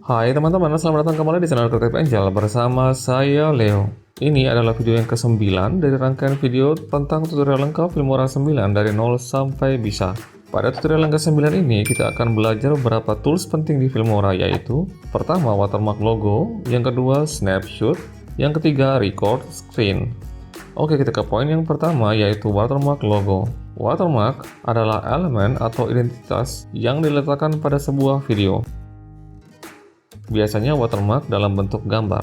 Hai teman-teman, selamat datang kembali di channel Creative Angel bersama saya Leo. Ini adalah video yang ke-9 dari rangkaian video tentang tutorial lengkap Filmora 9 dari 0 sampai bisa. Pada tutorial yang ke-9 ini kita akan belajar beberapa tools penting di Filmora, yaitu pertama watermark logo, yang kedua snapshot, yang ketiga record screen. Oke, kita ke poin yang pertama, yaitu watermark logo. Watermark adalah elemen atau identitas yang diletakkan pada sebuah video. Biasanya watermark dalam bentuk gambar.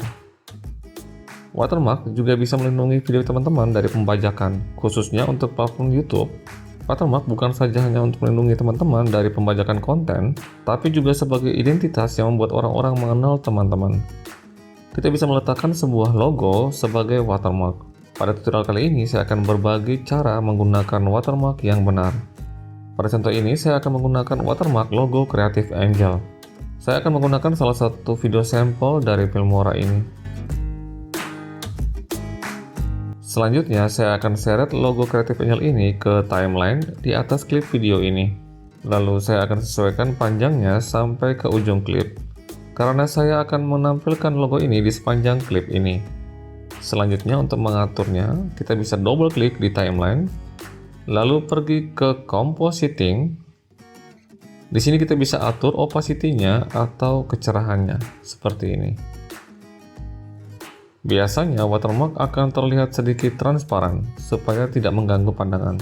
Watermark juga bisa melindungi video teman-teman dari pembajakan, khususnya untuk platform YouTube. Watermark bukan saja hanya untuk melindungi teman-teman dari pembajakan konten, tapi juga sebagai identitas yang membuat orang-orang mengenal teman-teman. Kita bisa meletakkan sebuah logo sebagai watermark. Pada tutorial kali ini, saya akan berbagi cara menggunakan watermark yang benar. Pada contoh ini, saya akan menggunakan watermark logo Creative Angel. Saya akan menggunakan salah satu video sampel dari Filmora ini. Selanjutnya, saya akan seret logo Creative Angel ini ke timeline di atas klip video ini. Lalu saya akan sesuaikan panjangnya sampai ke ujung klip, karena saya akan menampilkan logo ini di sepanjang klip ini. Selanjutnya, untuk mengaturnya, kita bisa double klik di timeline, lalu pergi ke compositing. Di sini kita bisa atur opacity-nya atau kecerahannya, seperti ini. Biasanya watermark akan terlihat sedikit transparan, supaya tidak mengganggu pandangan.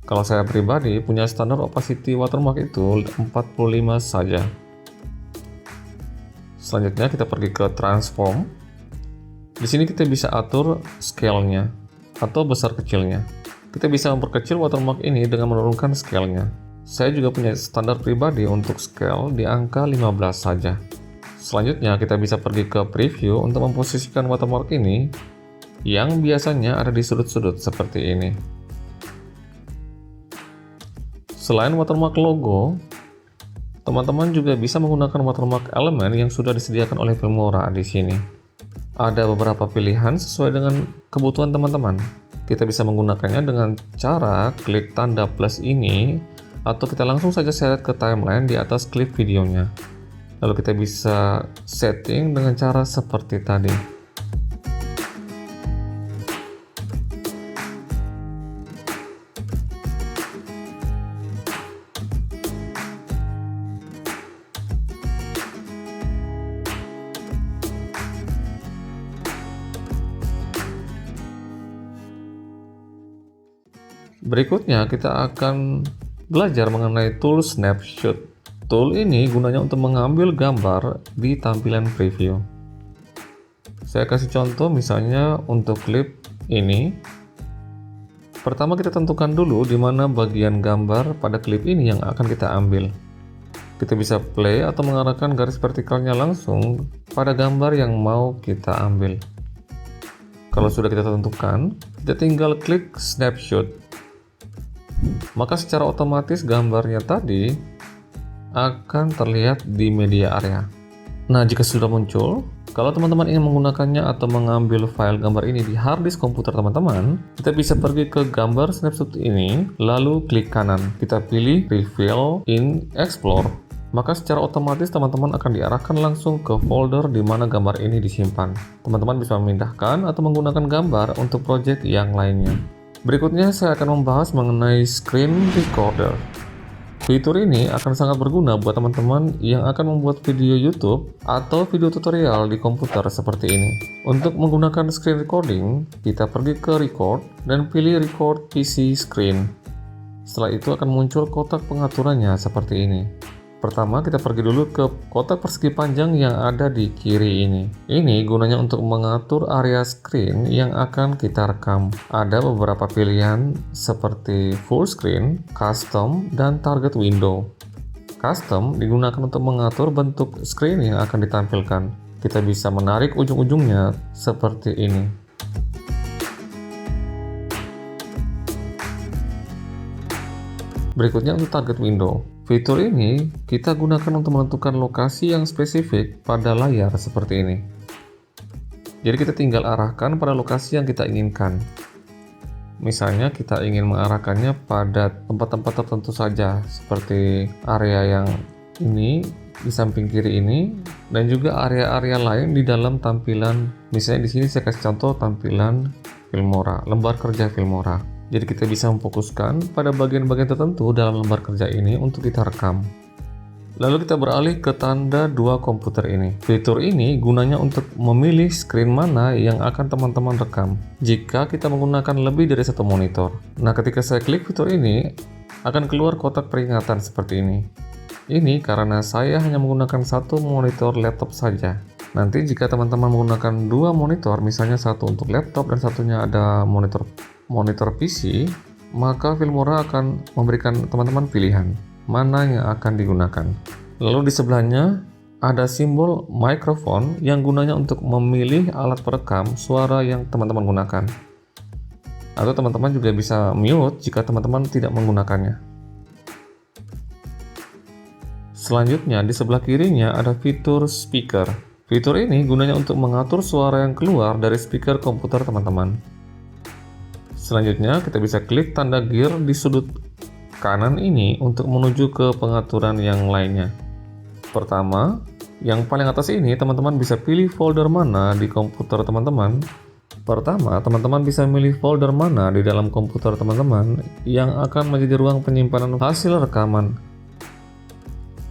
Kalau saya pribadi punya standar opacity watermark itu 45 saja. Selanjutnya kita pergi ke transform. Di sini kita bisa atur scale-nya atau besar kecilnya. Kita bisa memperkecil watermark ini dengan menurunkan scale-nya. Saya juga punya standar pribadi untuk scale di angka 15 saja. Selanjutnya kita bisa pergi ke preview untuk memposisikan watermark ini yang biasanya ada di sudut-sudut seperti ini. Selain watermark logo, teman-teman juga bisa menggunakan watermark elemen yang sudah disediakan oleh Filmora di sini. Ada beberapa pilihan sesuai dengan kebutuhan teman-teman. Kita bisa menggunakannya dengan cara klik tanda plus ini, atau kita langsung saja seret ke timeline di atas klip videonya. Lalu kita bisa setting dengan cara seperti tadi. Berikutnya kita akan belajar mengenai tool snapshot. Tool ini gunanya untuk mengambil gambar di tampilan preview. Saya kasih contoh misalnya untuk klip ini. Pertama kita tentukan dulu di mana bagian gambar pada klip ini yang akan kita ambil. Kita bisa play atau mengarahkan garis vertikalnya langsung pada gambar yang mau kita ambil. Kalau sudah kita tentukan, kita tinggal klik snapshot. Maka secara otomatis gambarnya tadi akan terlihat di media area. Nah, jika sudah muncul, kalau teman-teman ingin menggunakannya atau mengambil file gambar ini di hard disk komputer teman-teman, kita bisa pergi ke gambar snapshot ini, lalu klik kanan. Kita pilih Reveal in Explore. Maka secara otomatis teman-teman akan diarahkan langsung ke folder di mana gambar ini disimpan. Teman-teman bisa memindahkan atau menggunakan gambar untuk project yang lainnya. Berikutnya saya akan membahas mengenai Screen Recorder. Fitur ini akan sangat berguna buat teman-teman yang akan membuat video YouTube atau video tutorial di komputer seperti ini. Untuk menggunakan screen recording, kita pergi ke Record dan pilih Record PC Screen. Setelah itu akan muncul kotak pengaturannya seperti ini. Pertama, kita pergi dulu ke kotak persegi panjang yang ada di kiri ini. Ini gunanya untuk mengatur area screen yang akan kita rekam. Ada beberapa pilihan seperti full screen, custom, dan target window. Custom digunakan untuk mengatur bentuk screen yang akan ditampilkan. Kita bisa menarik ujung-ujungnya seperti ini. Berikutnya untuk target window. Fitur ini kita gunakan untuk menentukan lokasi yang spesifik pada layar seperti ini. Jadi kita tinggal arahkan pada lokasi yang kita inginkan. Misalnya kita ingin mengarahkannya pada tempat-tempat tertentu saja, seperti area yang ini di samping kiri ini, dan juga area-area lain di dalam tampilan. Misalnya di sini saya kasih contoh tampilan Filmora, lembar kerja Filmora. Jadi kita bisa memfokuskan pada bagian-bagian tertentu dalam lembar kerja ini untuk kita rekam. Lalu kita beralih ke tanda dua komputer ini. Fitur ini gunanya untuk memilih screen mana yang akan teman-teman rekam jika kita menggunakan lebih dari satu monitor. Nah, ketika saya klik fitur ini, akan keluar kotak peringatan seperti ini. Ini karena saya hanya menggunakan satu monitor laptop saja. Nanti jika teman-teman menggunakan dua monitor, misalnya satu untuk laptop dan satunya ada monitor PC, maka Filmora akan memberikan teman-teman pilihan mana yang akan digunakan. Lalu di sebelahnya ada simbol mikrofon yang gunanya untuk memilih alat perekam suara yang teman-teman gunakan. Atau teman-teman juga bisa mute jika teman-teman tidak menggunakannya. Selanjutnya di sebelah kirinya ada fitur speaker. Fitur ini gunanya untuk mengatur suara yang keluar dari speaker komputer teman-teman. Selanjutnya kita bisa klik tanda gear di sudut kanan ini untuk menuju ke pengaturan yang lainnya. Pertama, yang paling atas ini teman-teman bisa pilih folder mana di komputer teman-teman. Pertama, teman-teman bisa memilih folder mana di dalam komputer teman-teman yang akan menjadi ruang penyimpanan hasil rekaman.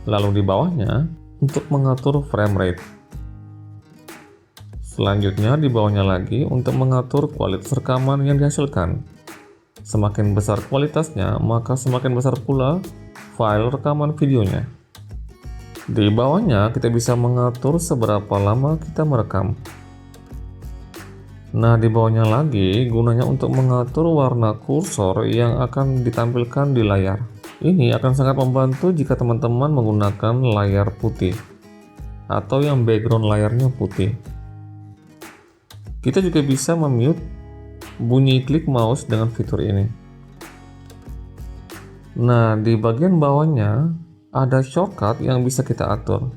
Lalu di bawahnya untuk mengatur frame rate. Selanjutnya di bawahnya lagi untuk mengatur kualitas rekaman yang dihasilkan. Semakin besar kualitasnya, maka semakin besar pula file rekaman videonya. Di bawahnya kita bisa mengatur seberapa lama kita merekam. Nah, di bawahnya lagi gunanya untuk mengatur warna kursor yang akan ditampilkan di layar. Ini akan sangat membantu jika teman-teman menggunakan layar putih atau yang background layarnya putih. Kita juga bisa memute bunyi klik mouse dengan fitur ini. Nah, di bagian bawahnya ada shortcut yang bisa kita atur.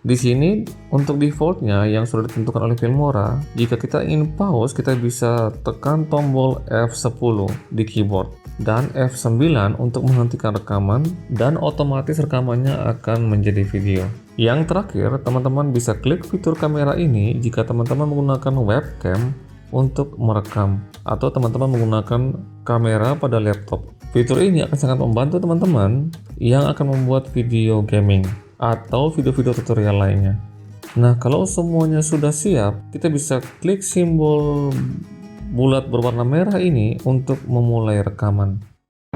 Di sini untuk defaultnya yang sudah ditentukan oleh Filmora, jika kita ingin pause kita bisa tekan tombol F10 di keyboard dan F9 untuk menghentikan rekaman, dan otomatis rekamannya akan menjadi video. Yang terakhir, teman-teman bisa klik fitur kamera ini jika teman-teman menggunakan webcam untuk merekam atau teman-teman menggunakan kamera pada laptop. Fitur ini akan sangat membantu teman-teman yang akan membuat video gaming atau video-video tutorial lainnya. Nah, kalau semuanya sudah siap, kita bisa klik simbol bulat berwarna merah ini untuk memulai rekaman.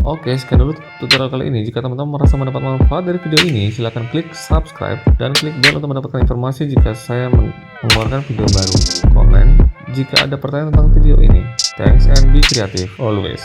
Oke, sekian dulu tutorial kali ini. Jika teman-teman merasa mendapat manfaat dari video ini, silahkan klik subscribe dan klik bell untuk mendapatkan informasi jika saya mengeluarkan video baru. Komen jika ada pertanyaan tentang video ini. Thanks and be creative always.